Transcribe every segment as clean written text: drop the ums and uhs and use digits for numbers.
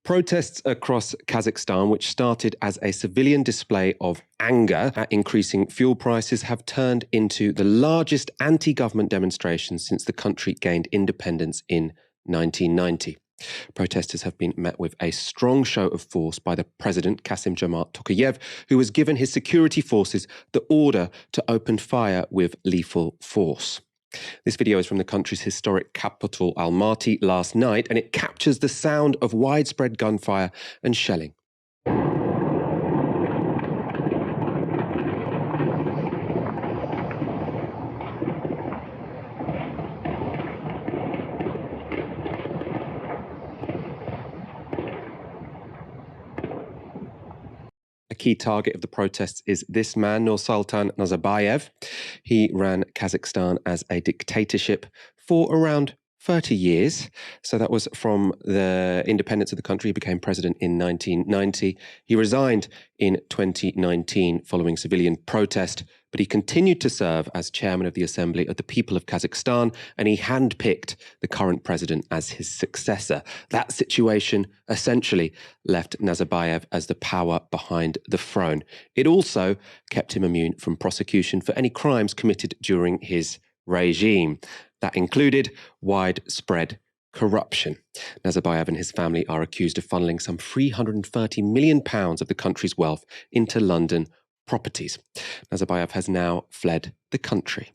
Protests across Kazakhstan, which started as a civilian display of anger at increasing fuel prices, have turned into the largest anti-government demonstrations since the country gained independence in 1990. Protesters have been met with a strong show of force by the president, Kassym-Jomart Tokayev, who has given his security forces the order to open fire with lethal force. This video is from the country's historic capital, Almaty, last night, and it captures the sound of widespread gunfire and shelling. A key target of the protests is this man, Nursultan Nazarbayev. He ran Kazakhstan as a dictatorship for around 30 years. So that was from the independence of the country. He became president in 1990. He resigned in 2019 following civilian protest, but he continued to serve as chairman of the Assembly of the People of Kazakhstan, and he handpicked the current president as his successor. That situation essentially left Nazarbayev as the power behind the throne. It also kept him immune from prosecution for any crimes committed during his regime. That included widespread corruption. Nazarbayev and his family are accused of funneling some £330 million of the country's wealth into London properties. Nazarbayev has now fled the country.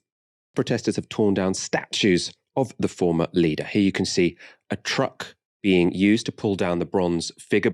Protesters have torn down statues of the former leader. Here you can see a truck being used to pull down the bronze figure.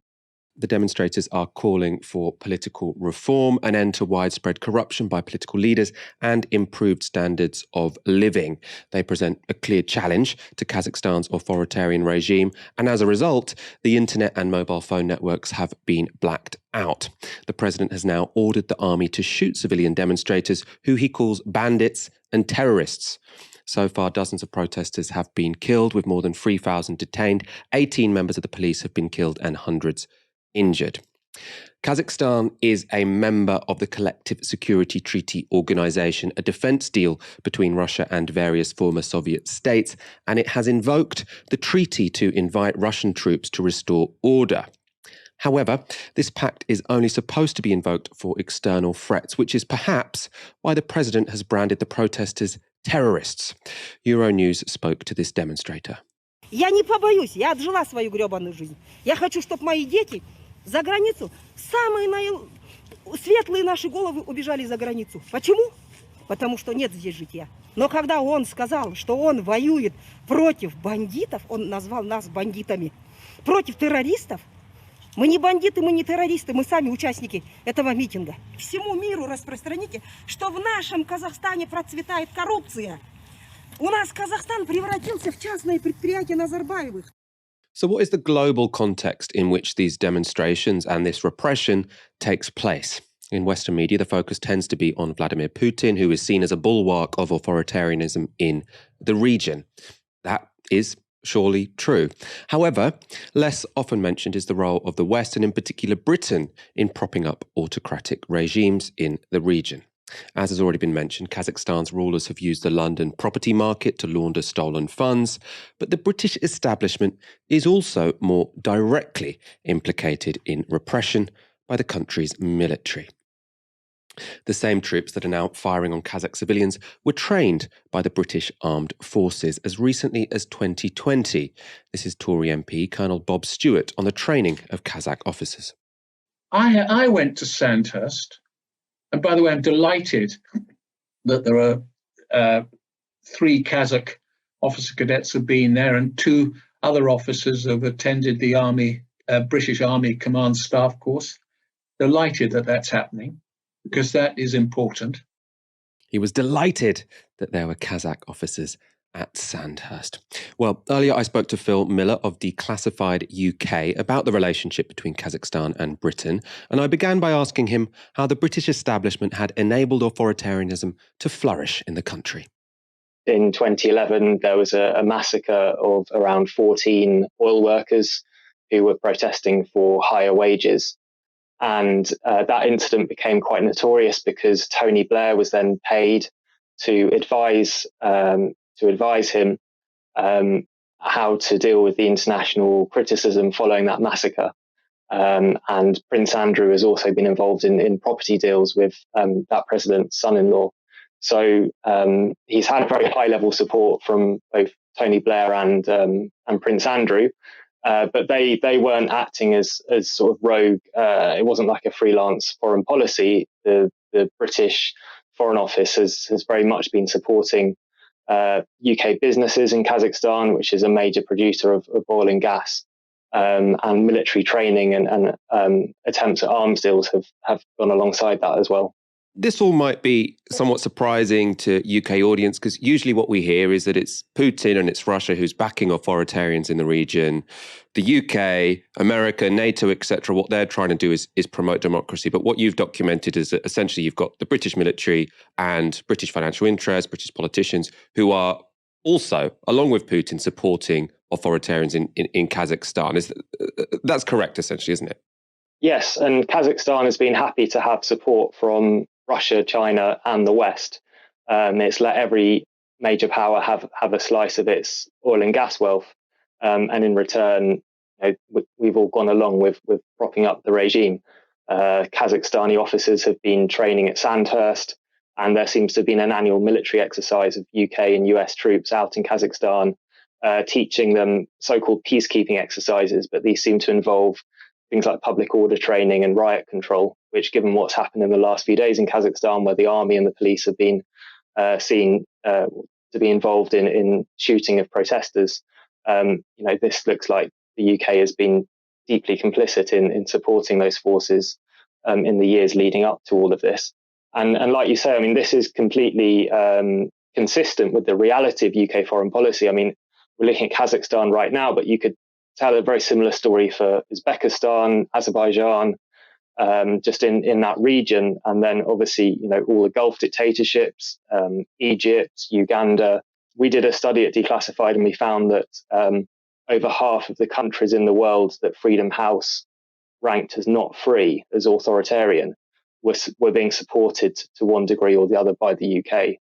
The demonstrators are calling for political reform, an end to widespread corruption by political leaders, and improved standards of living. They present a clear challenge to Kazakhstan's authoritarian regime, and as a result, the internet and mobile phone networks have been blacked out. The president has now ordered the army to shoot civilian demonstrators, who he calls bandits and terrorists. So far, dozens of protesters have been killed, with more than 3,000 detained. 18 members of the police have been killed and hundreds injured. Kazakhstan is a member of the Collective Security Treaty Organization, a defense deal between Russia and various former Soviet states, and it has invoked the treaty to invite Russian troops to restore order. However, this pact is only supposed to be invoked for external threats, which is perhaps why the president has branded the protesters terrorists. Euronews spoke to this demonstrator. Я не побоюсь, я отжила свою гребаную жизнь. Я хочу, чтобы мои дети за границу, самые светлые наши головы убежали за границу. Почему? Потому что нет здесь житья. Но когда он сказал, что он воюет против бандитов, он назвал нас бандитами, против террористов, мы не бандиты, мы не террористы, мы сами участники этого митинга. Всему миру распространите, что в нашем Казахстане процветает коррупция. У нас Казахстан превратился в частное предприятие Назарбаевых. So what is the global context in which these demonstrations and this repression takes place? In Western media, the focus tends to be on Vladimir Putin, who is seen as a bulwark of authoritarianism in the region. That is surely true. However, less often mentioned is the role of the West, and in particular Britain, in propping up autocratic regimes in the region. As has already been mentioned, Kazakhstan's rulers have used the London property market to launder stolen funds, but the British establishment is also more directly implicated in repression by the country's military. The same troops that are now firing on Kazakh civilians were trained by the British Armed Forces as recently as 2020. This is Tory MP Colonel Bob Stewart on the training of Kazakh officers. I went to Sandhurst. And by the way, I'm delighted that there are 3 Kazakh officer cadets have been there, and 2 other officers have attended the Army, British Army Command Staff course. Delighted that that's happening, because that is important. He was delighted that there were Kazakh officers at Sandhurst. Well, earlier I spoke to Phil Miller of Declassified UK about the relationship between Kazakhstan and Britain, and I began by asking him how the British establishment had enabled authoritarianism to flourish in the country. In 2011, there was a massacre of around 14 oil workers who were protesting for higher wages. And that incident became quite notorious because Tony Blair was then paid to advise him how to deal with the international criticism following that massacre. And Prince Andrew has also been involved in property deals with that president's son-in-law. So he's had very high-level support from both Tony Blair and Prince Andrew, but they weren't acting as sort of rogue. It wasn't like a freelance foreign policy. The British Foreign Office has very much been supporting UK businesses in Kazakhstan, which is a major producer of oil and gas. And military training and attempts at arms deals have gone alongside that as well. This all might be somewhat surprising to UK audience, because usually what we hear is that it's Putin and it's Russia who's backing authoritarians in the region. The UK, America, NATO, etc., what they're trying to do is promote democracy. But what you've documented is that essentially you've got the British military and British financial interests, British politicians who are also, along with Putin, supporting authoritarians in Kazakhstan. That's correct, essentially, isn't it? Yes, and Kazakhstan has been happy to have support from Russia, China, and the West. It's let every major power have a slice of its oil and gas wealth, and in return, we've all gone along with propping up the regime. Kazakhstani officers have been training at Sandhurst, and there seems to have been an annual military exercise of UK and US troops out in Kazakhstan, teaching them so-called peacekeeping exercises, but these seem to involve things like public order training and riot control, which, given what's happened in the last few days in Kazakhstan, where the army and the police have been seen to be involved in shooting of protesters, this looks like the UK has been deeply complicit in supporting those forces in the years leading up to all of this. And like you say, I mean, this is completely consistent with the reality of UK foreign policy. I mean, we're looking at Kazakhstan right now, but you could tell a very similar story for Uzbekistan, Azerbaijan, just in that region. And then obviously, all the Gulf dictatorships, Egypt, Uganda. We did a study at Declassified and we found that over half of the countries in the world that Freedom House ranked as not free, as authoritarian, were being supported to one degree or the other by the UK.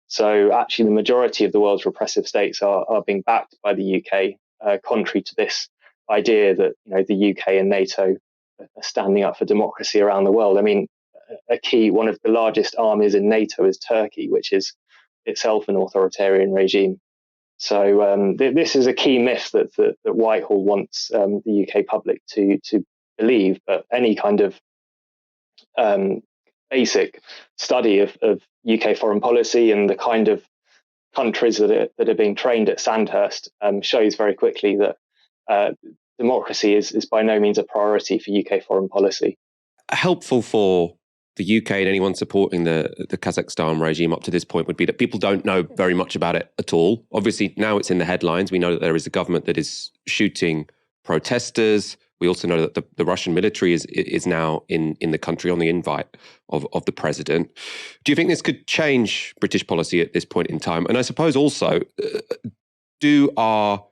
So actually the majority of the world's repressive states are being backed by the UK, contrary to this idea that the UK and NATO are standing up for democracy around the world. I mean, one of the largest armies in NATO is Turkey, which is itself an authoritarian regime. So this is a key myth that Whitehall wants the UK public to believe, but any kind of basic study of UK foreign policy and the kind of countries that are being trained at Sandhurst shows very quickly that democracy is by no means a priority for UK foreign policy. Helpful for the UK and anyone supporting the Kazakhstan regime up to this point would be that people don't know very much about it at all. Obviously, now it's in the headlines. We know that there is a government that is shooting protesters. We also know that the Russian military is now in the country on the invite of the president. Do you think this could change British policy at this point in time? And I suppose also, do our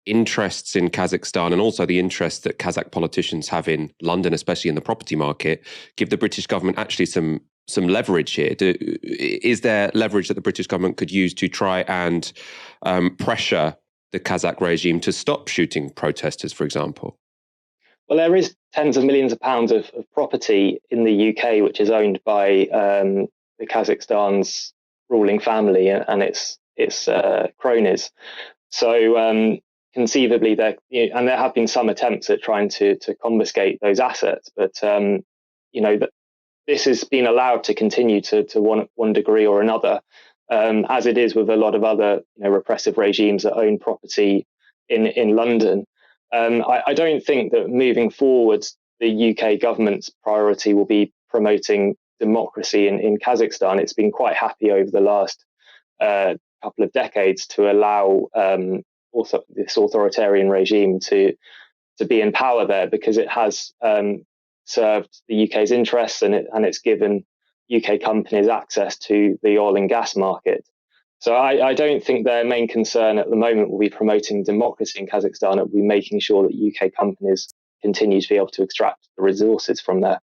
interests in Kazakhstan and also the interests that Kazakh politicians have in London, especially in the property market, give the British government actually some leverage here? Is there leverage that the British government could use to try and pressure the Kazakh regime to stop shooting protesters, for example? Well, there is tens of millions of pounds of property in the UK which is owned by the Kazakhstan's ruling family and its cronies. So conceivably, there have been some attempts at trying to confiscate those assets, but this has been allowed to continue to one degree or another, as it is with a lot of other repressive regimes that own property in London. I don't think that moving forward, the UK government's priority will be promoting democracy in Kazakhstan. It's been quite happy over the last couple of decades to allow this authoritarian regime to be in power there, because it has served the UK's interests and it's given UK companies access to the oil and gas market. So I don't think their main concern at the moment will be promoting democracy in Kazakhstan. It will be making sure that UK companies continue to be able to extract the resources from there.